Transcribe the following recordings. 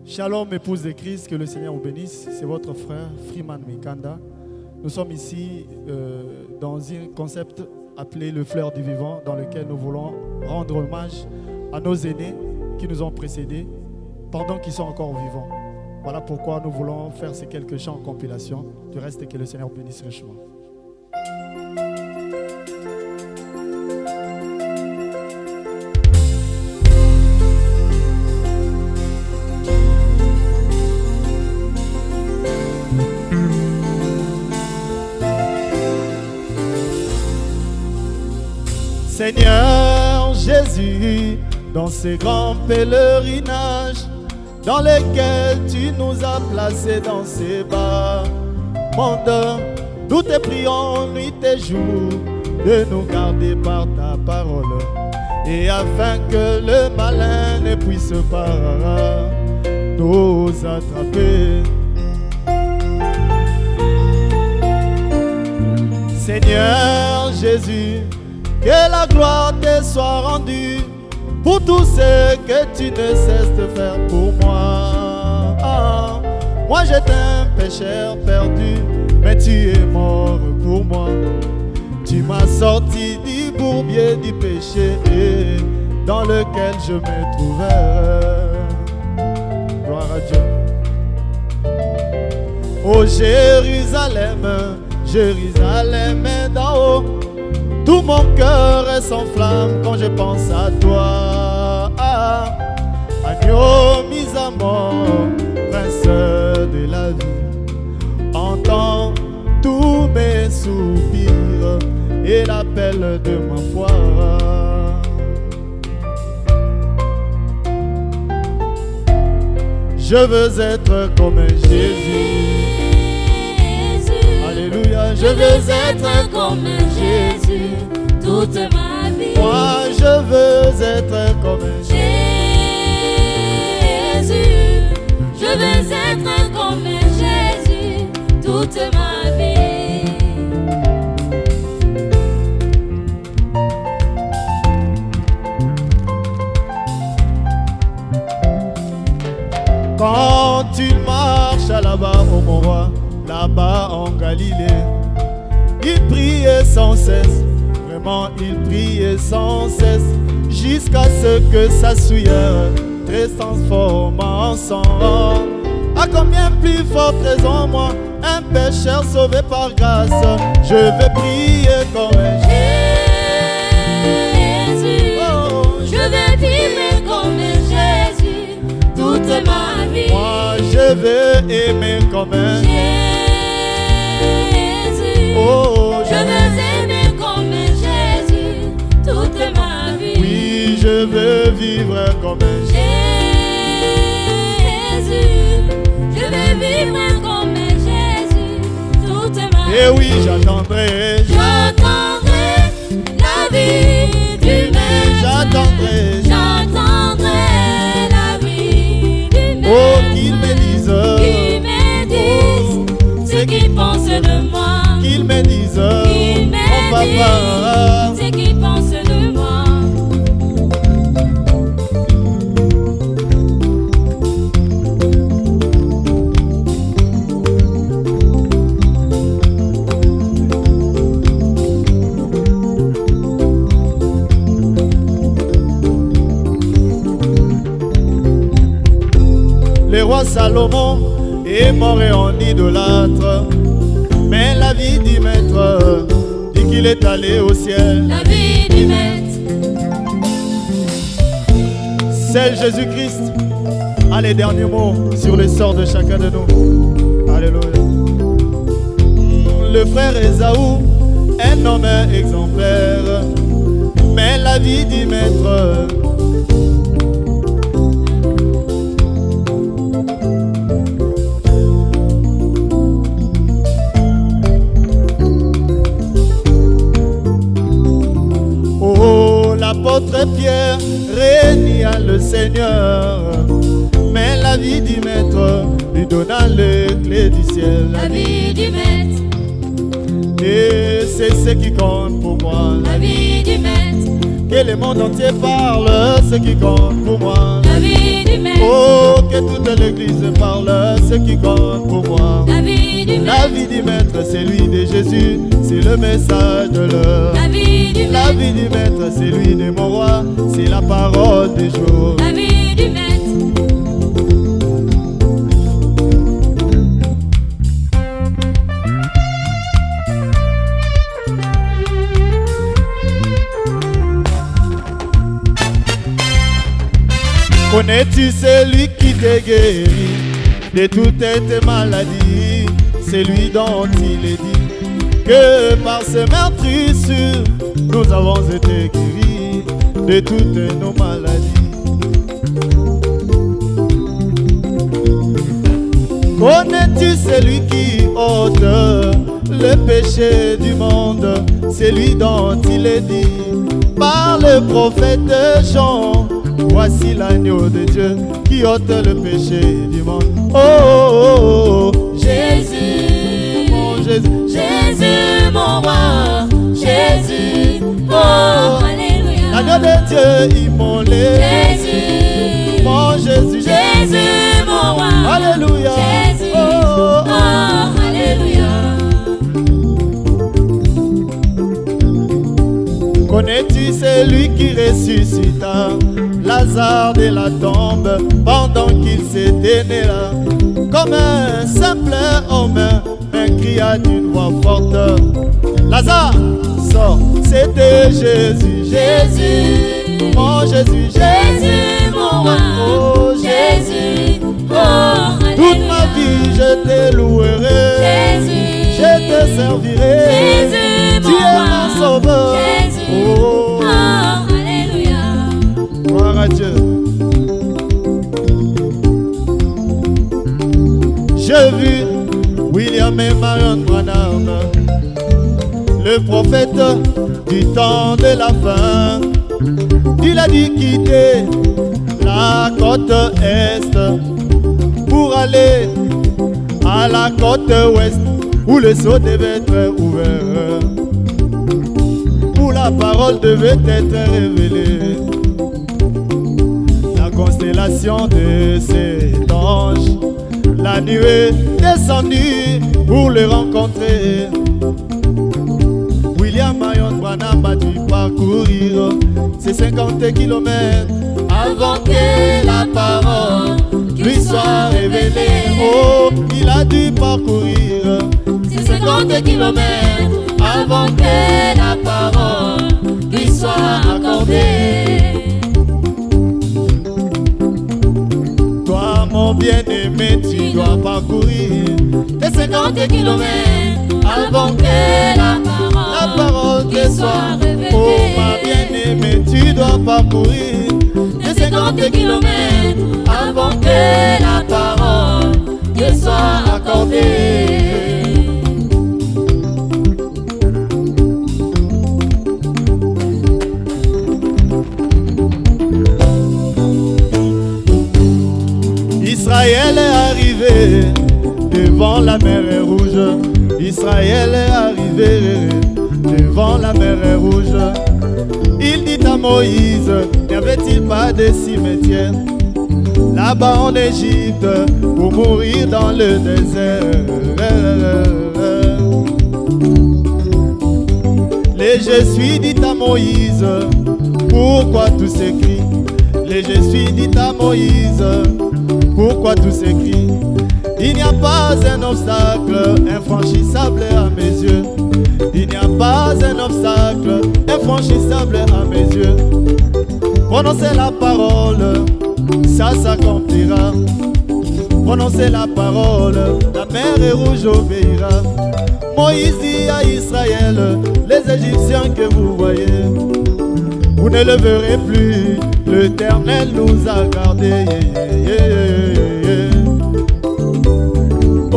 Shalom, épouse de Christ, que le Seigneur vous bénisse. C'est votre frère Freeman Mikanda. Nous sommes ici dans un concept appelé le fleur du vivant, dans lequel nous voulons rendre hommage à nos aînés qui nous ont précédés pendant qu'ils sont encore vivants. Voilà pourquoi nous voulons faire ces quelques chants en compilation. Du reste, que le Seigneur bénisse richement. Seigneur Jésus, dans ces grands pèlerinages dans lesquels tu nous as placés dans ces bas mondes, nous te prions nuit et jour de nous garder par ta parole, et afin que le malin ne puisse pas nous attraper. Seigneur Jésus, que la gloire te soit rendue pour tout ce que tu ne cesses de faire pour moi. Moi j'étais un pécheur perdu, mais tu es mort pour moi. Tu m'as sorti du bourbier du péché dans lequel je me trouvais. Gloire à Dieu. Oh Jérusalem, Jérusalem d'en haut, tout mon cœur s'enflamme quand je pense à toi. Agneau mis à mort, prince de la vie, entends tous mes soupirs et l'appel de ma foi. Je veux être comme Jésus. Alléluia, je veux être comme Jésus toute ma vie. Moi je veux être comme Jésus. Je veux être comme Jésus toute ma vie. Quand tu marches là-bas au Mont Roi, là-bas en Galilée, il priait sans cesse, vraiment il priait sans cesse, jusqu'à ce que sa souillure se transforme en sang. À combien plus forte raison moi, un pécheur sauvé par grâce, je vais prier comme Jésus. Oh, je vais vivre comme Jésus toute ma vie. Moi je veux aimer comme Jésus. Oh, je veux aimer comme Jésus toute ma vie. Oui, je veux vivre comme Jésus. Je veux vivre comme Jésus toute ma vie. Et oui, j'attendrai la vie du Maître. J'attendrai la vie du Maître. Oh, qu'il me dise ce qu'il pense de moi. Qu'il me dise, mon papa, ce qu'il pense de moi. Le roi Salomon est mort et en idolâtre, mais la vie du Maître dit qu'il est allé au ciel. La vie du Maître. Seul Jésus-Christ a les derniers mots sur le sort de chacun de nous. Alléluia. Le frère Esaü, un homme exemplaire, mais la vie du Maître. L'apôtre Pierre régna le Seigneur, mais la vie du Maître lui donna les clés du ciel. La vie du Maître. Et c'est ce qui compte pour moi. La vie du Maître. Que le monde entier parle, ce qui compte pour moi. La vie du Maître. Oh, que toute l'église l'église parle, ce qui compte pour moi. La vie du La vie du maître, c'est lui de Jésus, c'est le message de l'heure. La vie du La vie du maître, c'est lui de mon roi, c'est la parole du jour. La vie du maître. Connais-tu celui qui te guérit de toutes tes maladies? C'est lui dont il est dit que par ses meurtrissures nous avons été guéris de toutes nos maladies. Connais-tu celui qui ôte le péché du monde? C'est lui dont il est dit par le prophète Jean: voici l'agneau de Dieu qui ôte le péché du monde. Oh, oh, oh, oh. Jésus, Mon Jésus, Jésus, mon roi, Jésus, oh, alléluia. l'agneau de Dieu immolé. Jésus, Mon Jésus, Jésus, mon roi, alléluia. Jésus, Oh, oh, oh, alléluia. Connais-tu celui qui ressuscita Lazare de la tombe pendant qu'il s'était né là? Comme un simple homme, un cria d'une voix forte: Lazare, sors! C'était Jésus, Jésus, mon Jésus, Jésus, mon roi, oh Jésus, oh, toute ma vie je te louerai, Jésus, je te servirai, Jésus, tu es mon sauveur. Jésus, Oh, oh, alléluia. gloire à Dieu. J'ai vu William et Marion Branham, le prophète du temps de la fin. Il a dû quitter la côte est pour aller à la côte ouest où le sceau devait être ouvert, où la parole devait être révélée. La constellation de cet ange, la nuée descendue pour le rencontrer. William Marion Branham a dû parcourir ces 50 kilomètres avant que la parole lui soit révélée. Oh, il a dû parcourir C'est 50 kilomètres avant que la parole lui soit accordée. Toi, mon bien-aimé, tu dois parcourir tes 50 kilomètres avant que la parole te soit révélée. Oh, ma bien-aimée, tu dois parcourir tes 50 kilomètres avant que la parole te soit accordée. Israël est arrivé devant la mer rouge. Israël est arrivé devant la mer rouge. Il dit à Moïse: n'y avait-il pas de cimetière là-bas en Égypte pour mourir dans le désert? Les je suis dit à Moïse: pourquoi tous ces cris? Les je suis dit à Moïse: pourquoi tous ces cris? Il n'y a pas un obstacle infranchissable à mes yeux. Il n'y a pas un obstacle infranchissable à mes yeux. Prononcez la parole, ça s'accomplira. Prononcez la parole, la mer rouge obéira. Moïse dit à Israël: les Égyptiens que vous voyez, vous ne le verrez plus. L'Éternel nous a gardés.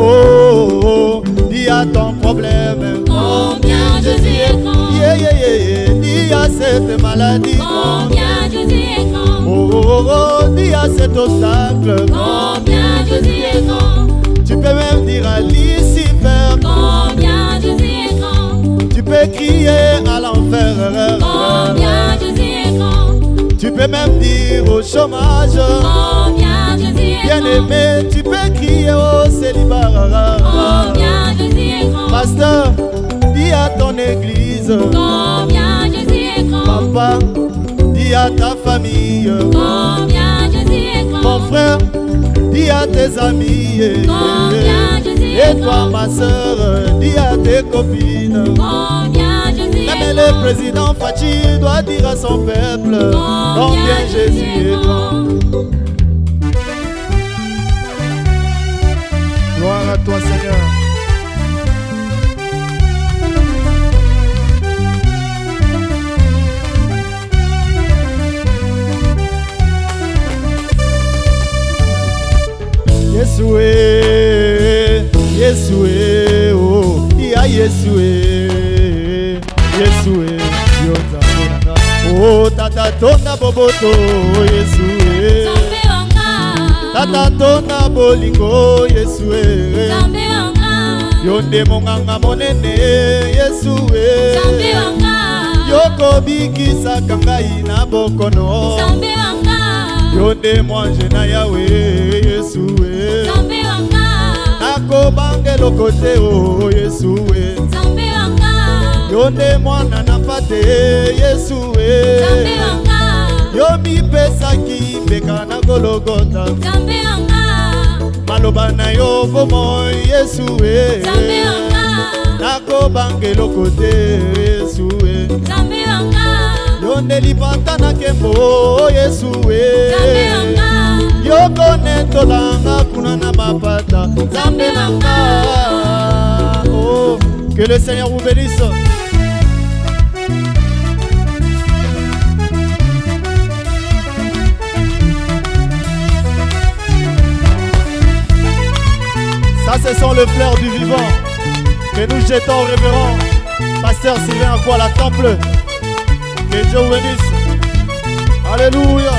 Oh, oh, oh, dis à ton problème Combien Jésus est grand. Dis à cette maladie Combien Jésus est grand. Oh, oh, oh, dis à cet obstacle Combien Jésus est grand. Tu peux même dire à Lucifer Combien Jésus est grand. Tu peux crier à l'enfer Combien Jésus est grand. Tu peux même dire au chômage Combien Jésus est grand. Bien-aimé, Pasteur, dis à ton église, Combien Jésus est grand. papa, dis à ta famille, Combien Jésus est grand. mon frère, dis à tes amis, Combien Jésus et est toi grand. ma soeur, dis à tes copines. Combien Jésus Même est le grand. président Fachi doit dire à son peuple combien Jésus est grand. Gloire à toi Seigneur. Yesoué, Yesoué, oh, ya Yesoué, Yesoué, Yonzambonanga, oh, tata tona boboto, Yesoué, Nzambe wanga. tata tona bolingo, Yesoué, Nzambe wanga. yonde monganga monene, Yesoué, Nzambe wanga. yoko bikisaka ngai na bokono, Nzambe wanga. yonde mwanje na yawe, Yesoué, Nzambe wanga. nakobange lokote o Yesoué, Nzambe wanga. yonde mwana na pate Yesoué, Nzambe wanga. yo mipesaki mbeka na Golgota, Nzambe wanga. maloba na yo bomoi Yesoué, Nzambe wanga. nakobange lokote Yesoué, Nzambe wanga. yonde lipata na kembo Yesoué, Nzambe wanga. yokone tolanga kuna na mapata Nzambe nanga. Oh, que le Seigneur vous bénisse. Ça, ce sont les fleurs du vivant que nous jetons au révérend Pasteur Sylvain Akwa la Temple. Que Dieu vous bénisse. Alléluia.